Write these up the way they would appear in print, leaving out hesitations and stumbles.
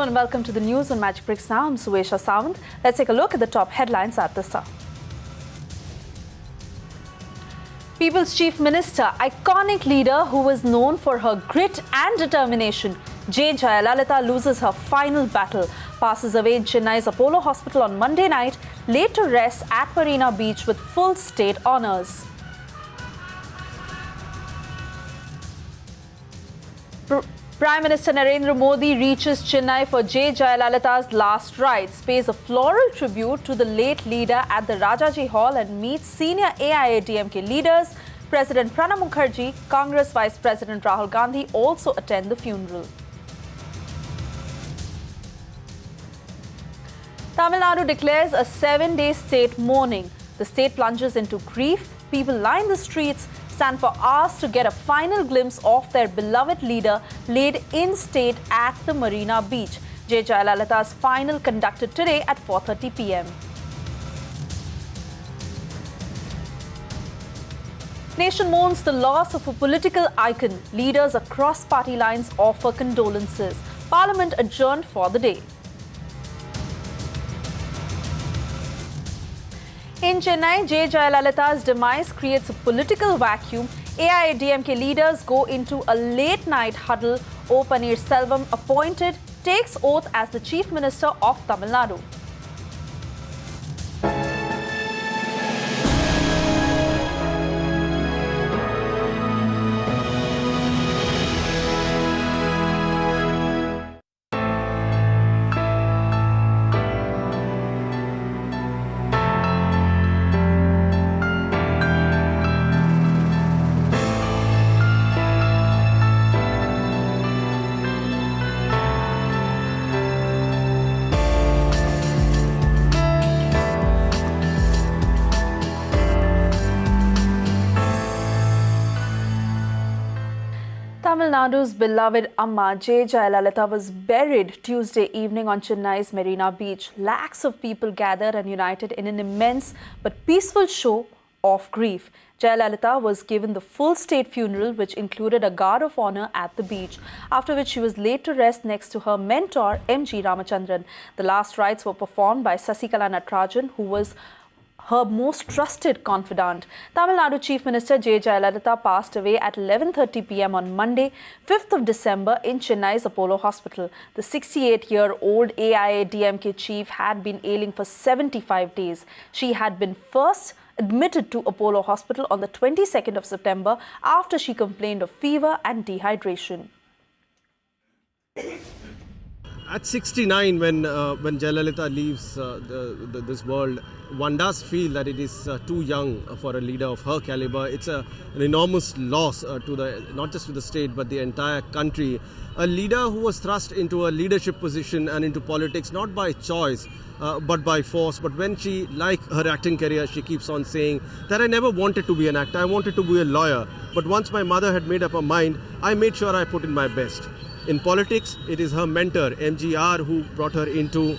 Hello and welcome to the news on Magic Bricks Now. I'm Suesha Sawant. Let's take a look at the top headlines at this hour. People's Chief Minister, iconic leader who was known for her grit and determination, J. Jayalalitha loses her final battle, passes away in Chennai's Apollo Hospital on Monday night, laid to rest at Marina Beach with full state honours. Prime Minister Narendra Modi reaches Chennai for J. Jayalalitha's last rites, pays a floral tribute to the late leader at the Rajaji Hall and meets senior AIADMK leaders. President Pranab Mukherjee, Congress Vice President Rahul Gandhi also attend the funeral. Tamil Nadu declares a 7-day state mourning. The state plunges into grief. People line the streets, stand for hours to get a final glimpse of their beloved leader laid in state at the Marina Beach. J. Jayalalitha's final conducted today at 4:30 p.m. Nation mourns the loss of a political icon. Leaders across party lines offer condolences. Parliament adjourned for the day. In Chennai, J. Jayalalitha's demise creates a political vacuum. AIADMK leaders go into a late-night huddle. O. Paneerselvam, appointed, takes oath as the Chief Minister of Tamil Nadu. Tamil Nadu's beloved Amma J. Jayalalitha was buried Tuesday evening on Chennai's Marina Beach. Lakhs of people gathered and united in an immense but peaceful show of grief. Jayalalitha was given the full state funeral, which included a guard of honor at the beach, after which she was laid to rest next to her mentor, M.G. Ramachandran. The last rites were performed by Sasikala Natarajan, who was her most trusted confidant. Tamil Nadu Chief Minister J. Jayalalitha passed away at 11:30 p.m. on Monday, 5th of December in Chennai's Apollo Hospital. The 68-year-old AIADMK chief had been ailing for 75 days. She had been first admitted to Apollo Hospital on the 22nd of September after she complained of fever and dehydration. At 69, when Jayalalitha leaves this world, one does feel that it is too young for a leader of her caliber. It's an enormous loss to not just to the state but the entire country. A leader who was thrust into a leadership position and into politics not by choice but by force. But when she, like her acting career, she keeps on saying that I never wanted to be an actor, I wanted to be a lawyer. But once my mother had made up her mind, I made sure I put in my best. In politics, it is her mentor, MGR, who brought her into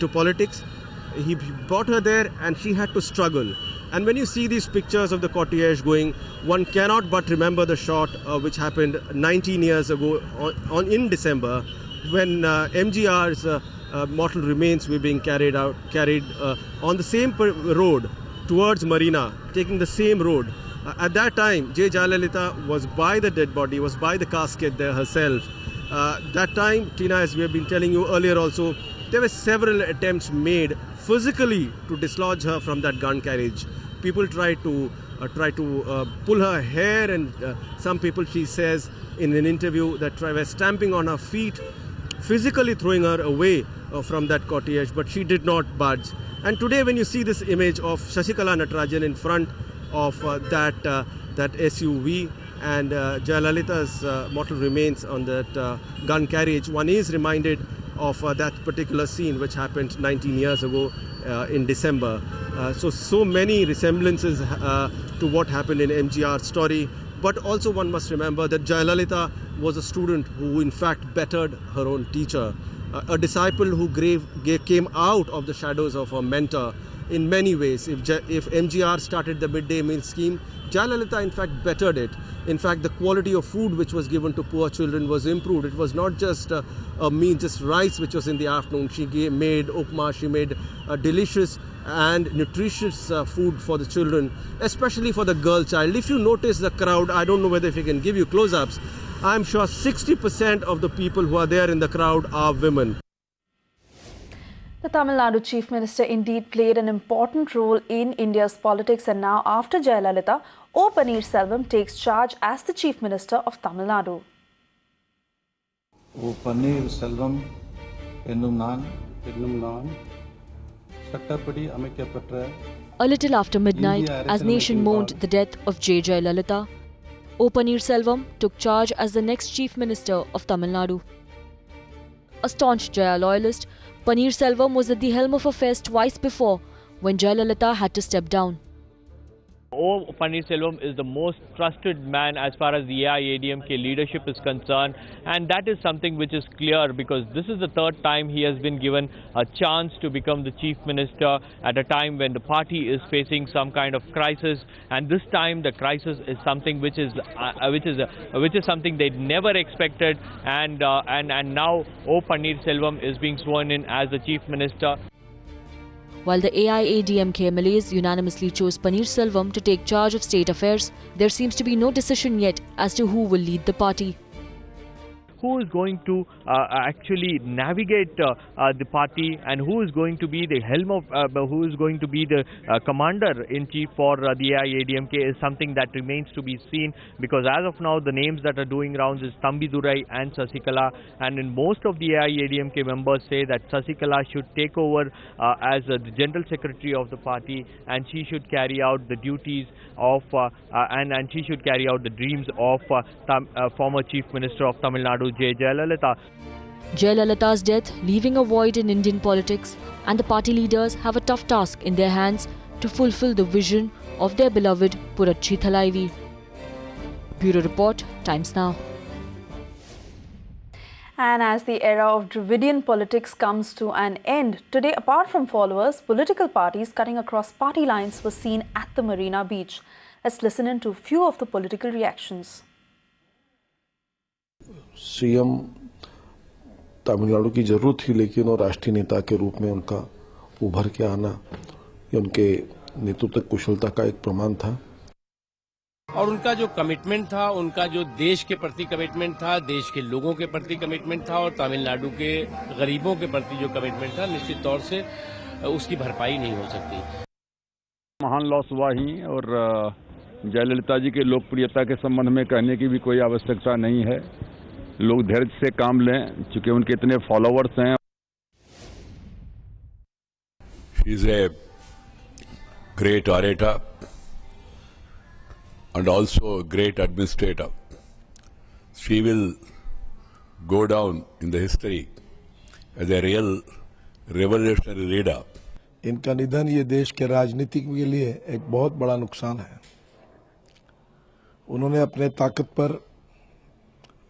politics. He brought her there and she had to struggle. And when you see these pictures of the cortege going, one cannot but remember the shot which happened 19 years ago in December, when MGR's mortal remains were being carried on the same road towards Marina, taking the same road. At that time, J. Jayalalitha was by the dead body, was by the casket there herself. That time, Tina, as we have been telling you earlier also, there were several attempts made physically to dislodge her from that gun carriage. People tried to pull her hair, and some people, she says in an interview, that were stamping on her feet, physically throwing her away from that cortege, but she did not budge. And today, when you see this image of Sasikala Natarajan in front of that SUV and Jayalalitha's mortal remains on that gun carriage, one is reminded of that particular scene which happened 19 years ago in December. So many resemblances to what happened in MGR's story. But also one must remember that Jayalalitha was a student who in fact bettered her own teacher, a disciple who came out of the shadows of her mentor. in many ways. If MGR started the midday meal scheme, Jayalalitha in fact bettered it. In fact, the quality of food which was given to poor children was improved. It was not just a meal, just rice which was in the afternoon. She made upma, she made delicious and nutritious food for the children, especially for the girl child. If you notice the crowd, I don't know whether if you can give you close-ups, I'm sure 60% of the people who are there in the crowd are women. The Tamil Nadu Chief Minister indeed played an important role in India's politics, and now after Jayalalitha, O. Paneerselvam takes charge as the Chief Minister of Tamil Nadu. O. Paneerselvam என்னும் நான் சட்டப்படி அமைக்கப்பட்ட A little after midnight, as nation mourned the death of J. Jayalalitha, O. Paneerselvam took charge as the next Chief Minister of Tamil Nadu. A staunch Jaya loyalist, Paneerselvam was at the helm of affairs twice before when Jayalalitha had to step down. O. Paneerselvam is the most trusted man as far as the AIADMK leadership is concerned, and that is something which is clear because this is the third time he has been given a chance to become the Chief Minister at a time when the party is facing some kind of crisis, and this time the crisis is something which is something they never expected, and now O. Paneerselvam is being sworn in as the Chief Minister. While the AIADMK MLAs unanimously chose Paneerselvam to take charge of state affairs, there seems to be no decision yet as to who will lead the party. Who is going to actually navigate the party, and who is going to be the helm of, who is going to be the commander-in-chief for the AIADMK is something that remains to be seen, because as of now the names that are doing rounds is Thambidurai and Sasikala, and in most of the AIADMK members say that Sasikala should take over as the General Secretary of the party, and she should carry out the duties of and she should carry out the dreams of former Chief Minister of Tamil Nadu, J. Jayalalitha. Jayalalitha's death leaving a void in Indian politics, and the party leaders have a tough task in their hands to fulfill the vision of their beloved Puratchi Thalaivi. Bureau Report, Times Now. And as the era of Dravidian politics comes to an end, today, apart from followers, political parties cutting across party lines were seen at the Marina Beach. Let's listen in to a few of the political reactions. CM Tamil Nadu की जरूरत थी, लेकिन वो राष्ट्रीय नेता के रूप में उनका उभर के आना ये उनके नेतृत्व कुशलता का एक प्रमाण था। और उनका जो कमिटमेंट था, उनका जो देश के प्रति कमिटमेंट था, देश के लोगों के प्रति कमिटमेंट था, और तमिलनाडु के गरीबों के प्रति जो कमिटमेंट था, निश्चित तौर से उसकी भरपाई नहीं हो सकती। महान लॉस हुआ ही, और जयललिता जी के लोकप्रियता के संबंध में कहने की भी कोई आवश्यकता नहीं है। लोग धैर्य से काम लें, चूंकि उनके इतने फॉलोअर्स हैं। She is a great orator and also a great administrator. She will go down in the history as a real revolutionary leader. इनका निधन ये देश के राजनीति के लिए एक बहुत बड़ा नुकसान है। उन्होंने अपने ताकत पर,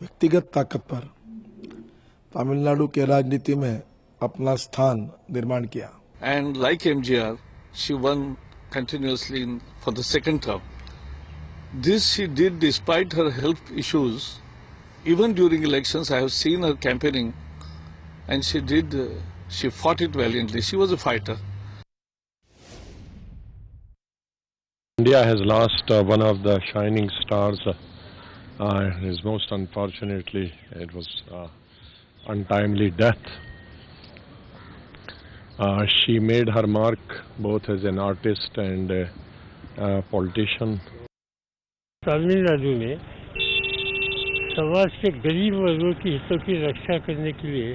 व्यक्तिगत ताकत पर तमिलनाडु के राजनीति में अपना स्थान निर्माण किया। And like MGR, she won continuously for the second term. This she did despite her health issues. Even during elections, I have seen her campaigning, and she fought it valiantly. She was a fighter. India has lost one of the shining stars. His most unfortunately, it was untimely death. She made her mark both as an artist and a politician. Tamil Nadu में समाज के गरीब वर्गों की हितों की रक्षा करने के लिए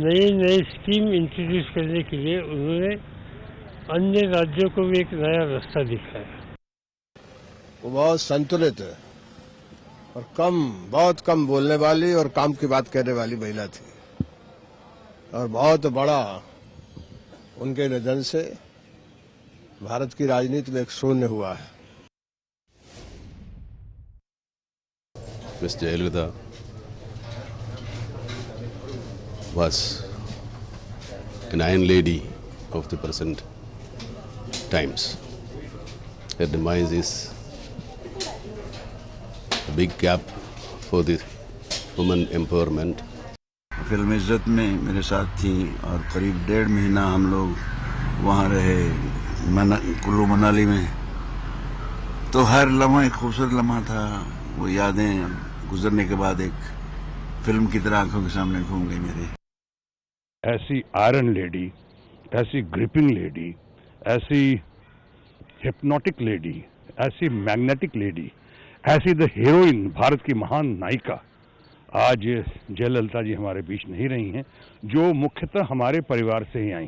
नए स्कीम इंट्रोड्यूस करने के लिए उन्होंने अन्य राज्यों को भी एक नया रास्ता दिखाया। वो बहुत संतुलित है और बहुत कम बोलने वाली और काम की बात कहने वाली महिला थी, और बहुत बड़ा उनके निधन से भारत की राजनीति में एक शून्य हुआ है। Miss Jayalalitha was an iron lady of the present times. Her demise is a big gap for the women empowerment. Film इज्जत में मेरे साथ थी और करीब 1.5 महीना हम लोग वहाँ रहे कुल्लू मनाली में। तो हर लम्हा एक खूबसूरत लम्हा था। वो यादें गुजरने के बाद एक फिल्म की तरह आंखों के सामने घूम गई मेरी। ऐसी आयरन लेडी, ऐसी ग्रिपिंग लेडी, ऐसी हिप्नोटिक लेडी, ऐसी मैग्नेटिक लेडी, ऐसी द हीरोइन, भारत की महान नायिका आज जयललिता जी हमारे बीच नहीं रही हैं, जो मुख्यतः हमारे परिवार से ही आई,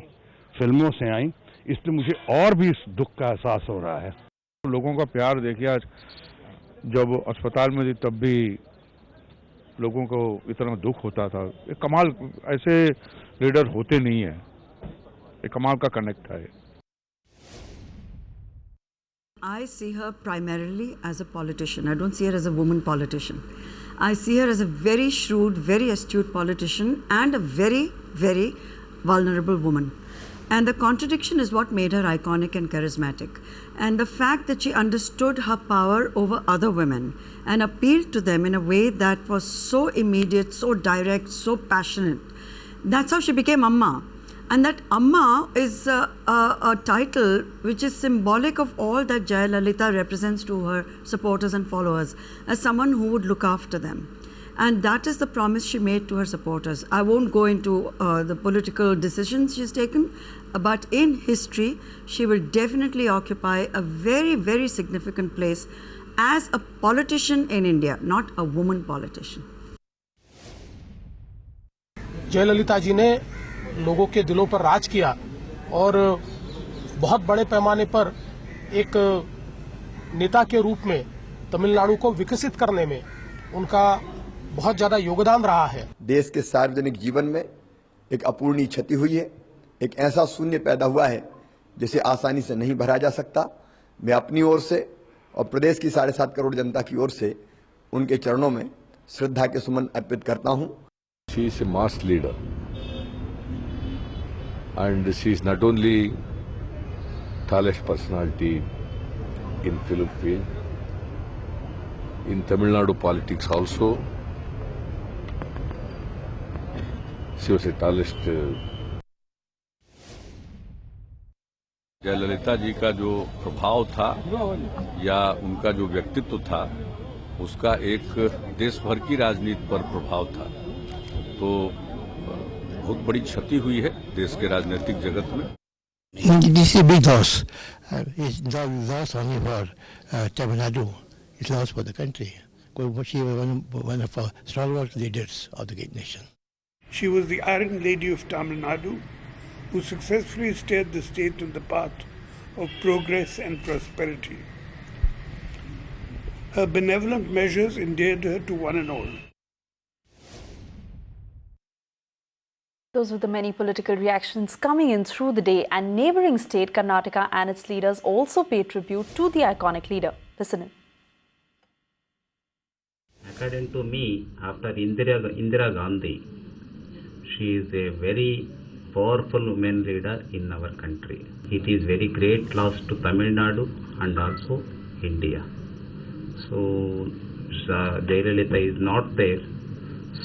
फिल्मों से आई। इसलिए मुझे और भी इस दुख का एहसास हो रहा है। लोगों का प्यार देखिए, आज जब अस्पताल में थी तब भी लोगों को इतना दुख होता था। एक कमाल, ऐसे लीडर होते नहीं है, एक कमाल का कनेक्ट है। I see her primarily as a politician. I don't see her as a woman politician. I see her as a very shrewd, very astute politician and a very, very vulnerable woman. And the contradiction is what made her iconic and charismatic. And the fact that she understood her power over other women and appealed to them in a way that was so immediate, so direct, so passionate. That's how she became Amma. And that Amma is a title which is symbolic of all that Jayalalitha represents to her supporters and followers, as someone who would look after them. And that is the promise she made to her supporters. I won't go into the political decisions she's taken, but in history, she will definitely occupy a very, very significant place as a politician in India, not a woman politician. Jayalalithaa जी ने लोगों के दिलों पर राज किया और बहुत बड़े पैमाने पर एक नेता के रूप में तमिलनाडु को विकसित करने में उनका बहुत ज्यादा योगदान रहा है। देश के सार्वजनिक जीवन में एक अपूर्णीय क्षति हुई है, एक ऐसा शून्य पैदा हुआ है जिसे आसानी से नहीं भरा जा सकता। मैं अपनी ओर से और प्रदेश की 7.5 करोड़ जनता की ओर से उनके चरणों में श्रद्धा के सुमन अर्पित करता हूं। She is a mass leader, and she is not only tallest personality in film field, in Tamil Nadu politics also. She was a tallest. Jayalalithaa जी का जो प्रभाव था या उनका जो व्यक्तित्व था, उसका एक देश भर की राजनीति पर प्रभाव था। तो बहुत बड़ी क्षति हुई है देश के राजनीतिक जगत में। This is a big loss. It's not loss only for Tamil Nadu. It's loss for the country. She was one of our stalwart leaders of the great nation. She was the Iron Lady of Tamil Nadu, who successfully steered the state on the path of progress and prosperity. Her benevolent measures endeared her to one and all. Those were the many political reactions coming in through the day, and neighbouring state Karnataka and its leaders also paid tribute to the iconic leader. Listen in. According to me, after Indira Gandhi, she is a very powerful woman leader in our country. It is very great loss to Tamil Nadu and also India. So Jayalalitha is not there.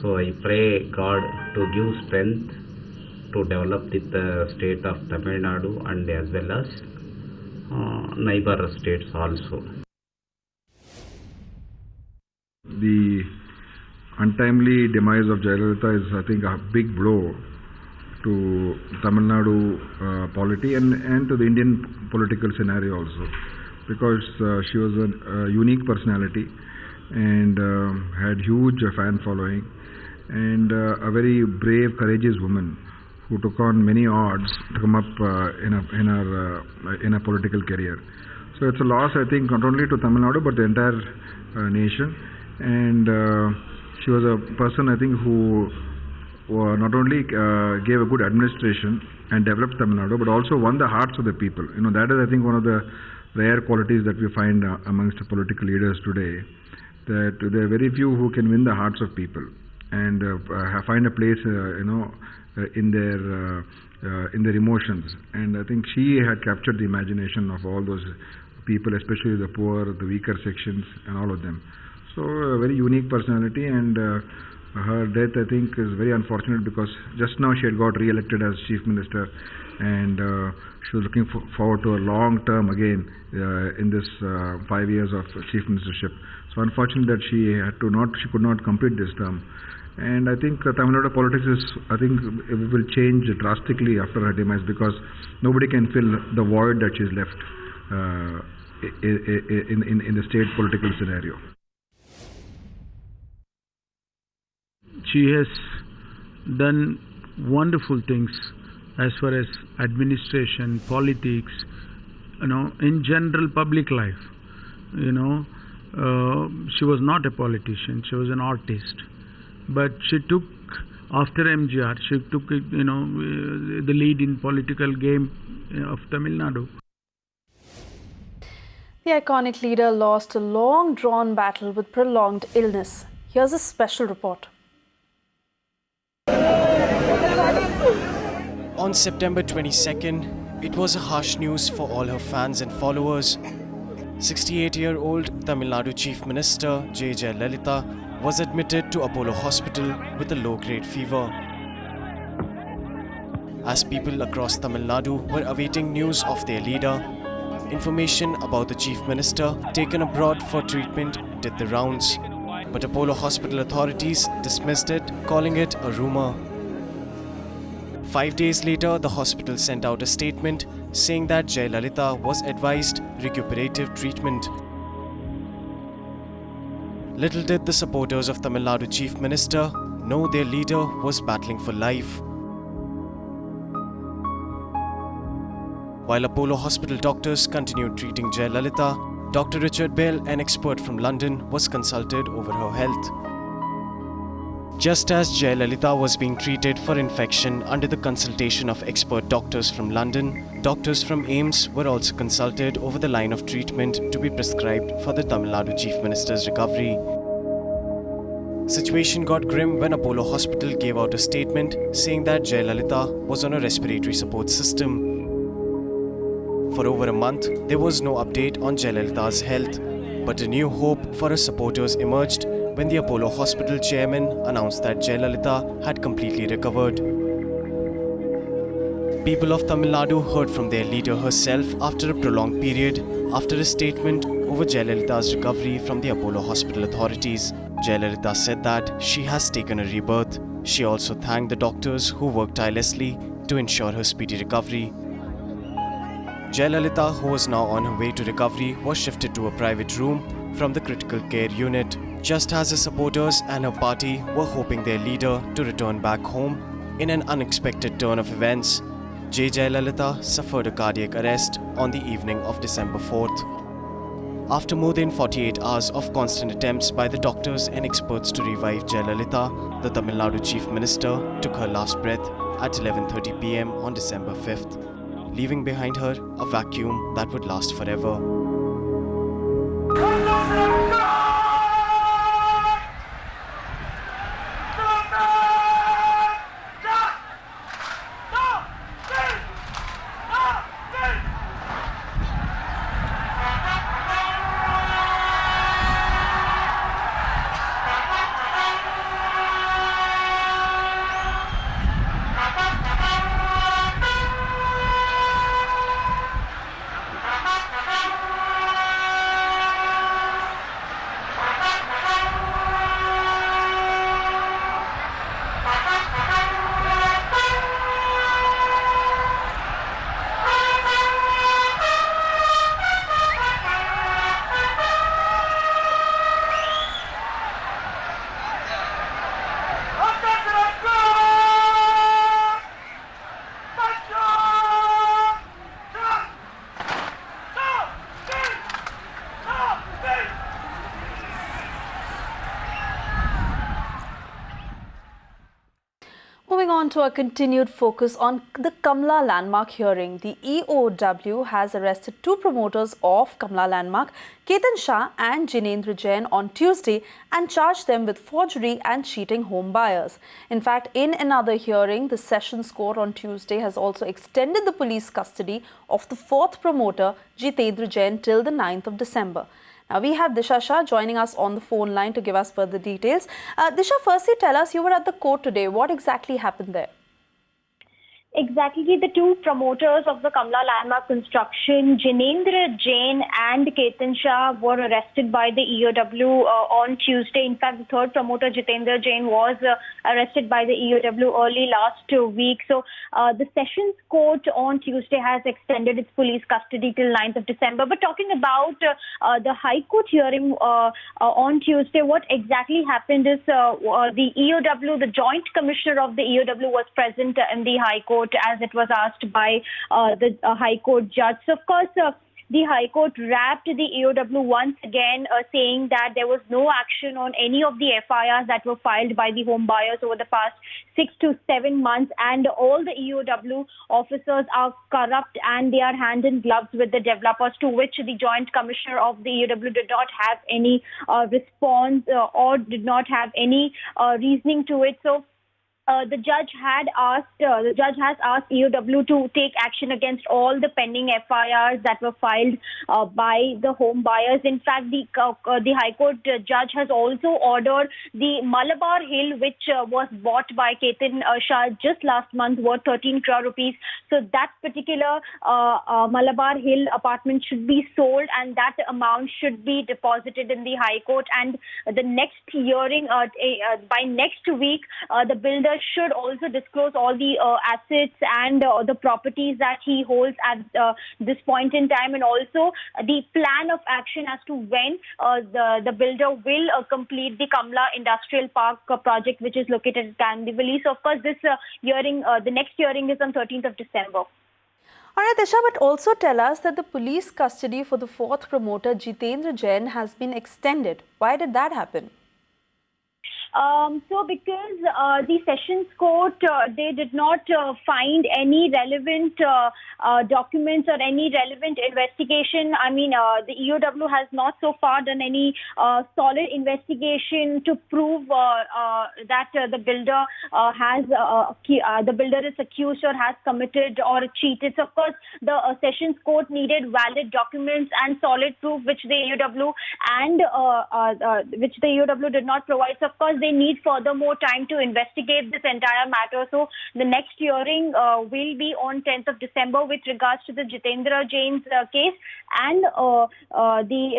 So I pray God to give strength to develop the state of Tamil Nadu and as well as neighbor states also. The untimely demise of Jayalalitha is, I think, a big blow to Tamil Nadu polity and to the Indian political scenario also, because she was a unique personality and had huge fan following, and a very brave, courageous woman who took on many odds to come up in a political career. So it's a loss, I think, not only to Tamil Nadu but the entire nation. And she was a person, I think, who not only gave a good administration and developed Tamil Nadu, but also won the hearts of the people. You know, that is, I think, one of the rare qualities that we find amongst political leaders today, that there are very few who can win the hearts of people and find a place, in their in their emotions. And I think she had captured the imagination of all those people, especially the poor, the weaker sections, and all of them. So a very unique personality, and her death, I think, is very unfortunate because just now she had got re-elected as Chief Minister, and she was looking forward to a long term again in this 5 years of Chief Ministership. So unfortunate that she could not complete this term. And I think Tamil Nadu politics will change drastically after her demise, because nobody can fill the void that she's left in the state political scenario. She has done wonderful things as far as administration, politics, in general public life. She was not a politician, she was an artist. But she took, after MGR, she took the lead in political game of Tamil Nadu. The iconic leader lost a long-drawn battle with prolonged illness. Here's a special report. On September 22nd, it was a harsh news for all her fans and followers. 68-year-old Tamil Nadu Chief Minister J. Jayalalitha was admitted to Apollo Hospital with a low-grade fever. As people across Tamil Nadu were awaiting news of their leader, information about the Chief Minister taken abroad for treatment did the rounds. But Apollo Hospital authorities dismissed it, calling it a rumor. 5 days later, the hospital sent out a statement saying that Jayalalitha was advised recuperative treatment. Little did the supporters of Tamil Nadu Chief Minister know their leader was battling for life. While Apollo Hospital doctors continued treating Jayalalitha, Dr. Richard Bell, an expert from London, was consulted over her health. Just as Jayalalitha was being treated for infection under the consultation of expert doctors from London, doctors from AIIMS were also consulted over the line of treatment to be prescribed for the Tamil Nadu Chief Minister's recovery. Situation got grim when Apollo Hospital gave out a statement saying that Jayalalitha was on a respiratory support system. For over a month, there was no update on Jayalalitha's health, but a new hope for her supporters emerged when the Apollo Hospital chairman announced that Jayalalitha had completely recovered. People of Tamil Nadu heard from their leader herself after a prolonged period after a statement over Jayalalitha's recovery from the Apollo Hospital authorities. Jayalalitha said that she has taken a rebirth. She also thanked the doctors who worked tirelessly to ensure her speedy recovery. Jayalalitha, who was now on her way to recovery, was shifted to a private room from the critical care unit. Just as her supporters and her party were hoping their leader to return back home, in an unexpected turn of events, J. Jayalalitha suffered a cardiac arrest on the evening of December 4th. After more than 48 hours of constant attempts by the doctors and experts to revive Jayalalitha, the Tamil Nadu Chief Minister took her last breath at 11:30 p.m. on December 5th, leaving behind her a vacuum that would last forever. to a continued focus on the Kamla Landmark hearing. The EOW has arrested two promoters of Kamla Landmark, Ketan Shah and Jinendra Jain, on Tuesday and charged them with forgery and cheating home buyers. In fact, in another hearing, the Sessions Court on Tuesday has also extended the police custody of the fourth promoter, Jitendra Jain, till the 9th of December. Now, we have Disha Shah joining us on the phone line to give us further details. Disha, firstly, tell us, you were at the court today. What exactly happened there? Exactly, the two promoters of the Kamla Landmark construction, Jinendra Jain and Ketan Shah, were arrested by the EOW on Tuesday. In fact, the third promoter, Jitendra Jain, was arrested by the EOW early last week. So, the Sessions Court on Tuesday has extended its police custody till 9th of December. But talking about the High Court hearing on Tuesday, what exactly happened is the EOW, the Joint Commissioner of the EOW, was present in the High Court as it was asked by the High Court judge. So, of course, the High Court wrapped the EOW once again, saying that there was no action on any of the FIRs that were filed by the home buyers over the past 6 to 7 months, and all the EOW officers are corrupt and they are hand in gloves with the developers, to which the Joint Commissioner of the EOW did not have any response or did not have any reasoning to it. So, the judge has asked EOW to take action against all the pending FIRs that were filed by the home buyers. In fact, the High Court judge has also ordered the Malabar Hill, which was bought by Ketan Shah just last month, worth 13 crore rupees. So that particular Malabar Hill apartment should be sold, and that amount should be deposited in the High Court. And the next hearing, by next week, the builder should also disclose all the assets and the properties that he holds at this point in time, and also the plan of action as to when the builder will complete the Kamla Industrial Park project, which is located at Kandivali. So, of course, this hearing, the next hearing is on 13th of December. All right, Disha, but also tell us that the police custody for the fourth promoter, Jitendra Jain, has been extended. Why did that happen? So, because the Sessions Court, they did not find any relevant documents or any relevant investigation. I mean, the EOW has not so far done any solid investigation to prove that the builder is accused or has committed or cheated. So, of course, the Sessions Court needed valid documents and solid proof, which the EOW did not provide. So, of course, they need furthermore time to investigate this entire matter. So the next hearing will be on 10th of December with regards to the Jitendra Jain's case, and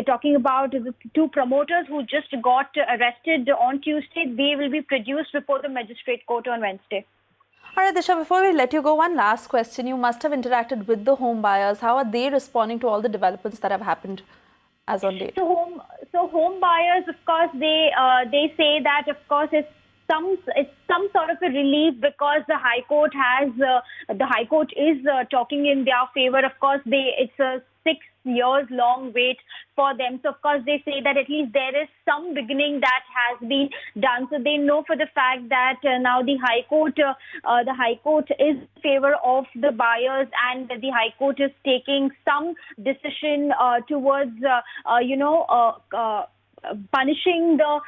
talking about the two promoters who just got arrested on Tuesday, they will be produced before the magistrate court on Wednesday. All right, Disha, before we let you go, one last question. You must have interacted with the home buyers. How are they responding to all the developments that have happened as on date? So home buyers, of course, they say that, of course, it's some sort of a relief, because the High Court is talking in their favor. Of course, it's a 6 years long wait for them. So, of course, they say that at least there is some beginning that has been done. So they know for the fact that now the High Court is in favor of the buyers, and the High Court is taking some decision towards punishing the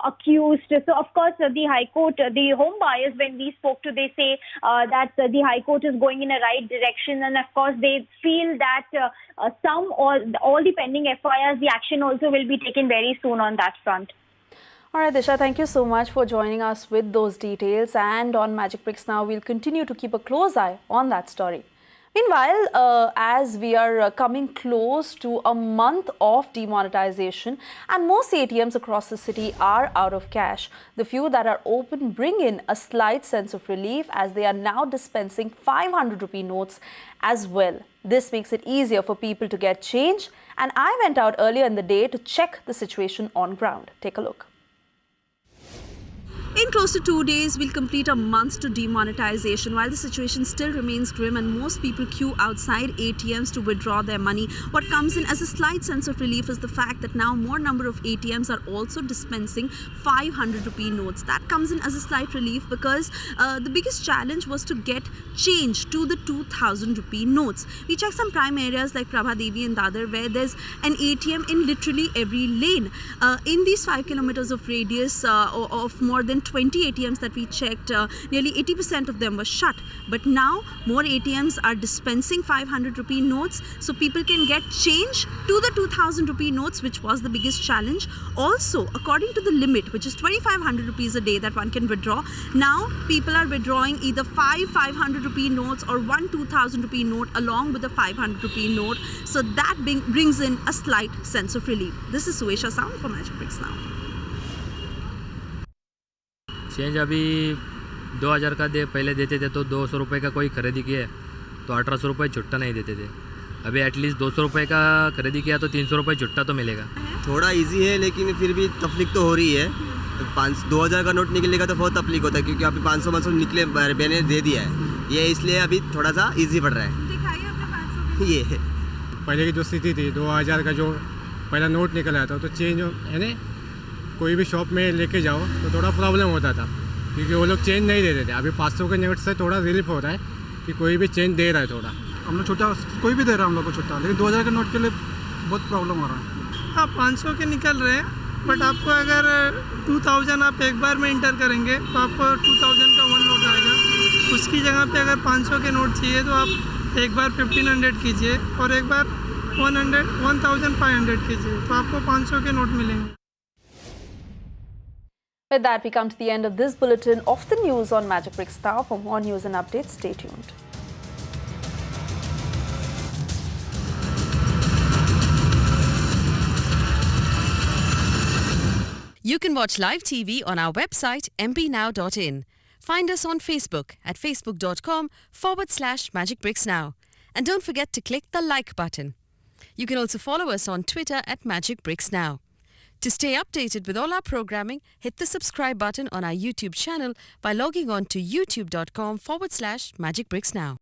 accused. So, of course, the High Court, the home buyers, when we spoke to, they say that the High Court is going in a right direction, and of course they feel that all the pending FIRs, the action also will be taken very soon on that front. All right, Disha, thank you so much for joining us with those details. And on Magic Bricks Now, we'll continue to keep a close eye on that story. Meanwhile, as we are coming close to a month of demonetization and most ATMs across the city are out of cash, the few that are open bring in a slight sense of relief, as they are now dispensing 500 rupee notes as well. This makes it easier for people to get change, and I went out earlier in the day to check the situation on ground. Take a look. In close to 2 days, we'll complete a month to demonetization. While the situation still remains grim and most people queue outside ATMs to withdraw their money, what comes in as a slight sense of relief is the fact that now more number of ATMs are also dispensing 500 rupee notes. That comes in as a slight relief because the biggest challenge was to get change to the 2000 rupee notes. We checked some prime areas like Prabha Devi and Dadar where there's an ATM in literally every lane. In these 5 kilometers of radius of more than 20 ATMs that we checked, nearly 80% of them were shut. But now more ATMs are dispensing 500 rupee notes so people can get change to the 2000 rupee notes, which was the biggest challenge. Also, according to the limit, which is 2500 rupees a day that one can withdraw, now people are withdrawing either 500 rupee notes or 2000 rupee note along with the 500 rupee note. So that brings in a slight sense of relief. This is Suesha Sound for Magic Bricks Now. Change अभी 2000 का पहले देते थे तो 200 रुपये का कोई खरीदी किए तो 1800 रुपये छुट्टा नहीं देते थे. अभी एटलीस्ट 200 रुपये का खरीदी किया तो 300 रुपये छुट्टा तो मिलेगा. थोड़ा इजी है लेकिन फिर भी तकलीफ तो हो रही है. 2000 का नोट निकलेगा तो बहुत तकलीफ होता है क्योंकि अभी 500 निकले मैंने दे दिया है. ये इसलिए अभी थोड़ा सा इजी पड़ रहा है. ये पहले की जो स्थिति थी 2000 का जो पहला नोट निकल आया था तो चेंज है ना कोई भी शॉप में लेके जाओ तो थोड़ा प्रॉब्लम होता था क्योंकि वो लोग चेंज नहीं देते थे. अभी 500 के नोट से थोड़ा रिलीफ हो रहा है कि कोई भी चेंज दे रहा है. थोड़ा हम लोग छुट्टा कोई भी दे रहा है हम लोग को छुट्टा, लेकिन 2000 के नोट के लिए बहुत प्रॉब्लम हो रहा है. हाँ 500 के निकल रहे हैं बट आपको अगर 2000 आप एक बार में इंटर करेंगे तो आपको 2000 का 1 नोट आएगा. उसकी जगह पे अगर 500 के नोट चाहिए तो आप एक बार 1500 कीजिए और एक बार 1500 कीजिए तो आपको 500 के नोट मिलेंगे. With that, we come to the end of this bulletin of the news on Magic Bricks Now. For more news and updates, stay tuned. You can watch live TV on our website mpnow.in. Find us on Facebook at facebook.com/Magic Bricks Now. And don't forget to click the like button. You can also follow us on Twitter at Magic Bricks Now. To stay updated with all our programming, hit the subscribe button on our YouTube channel by logging on to youtube.com/Magic Bricks Now.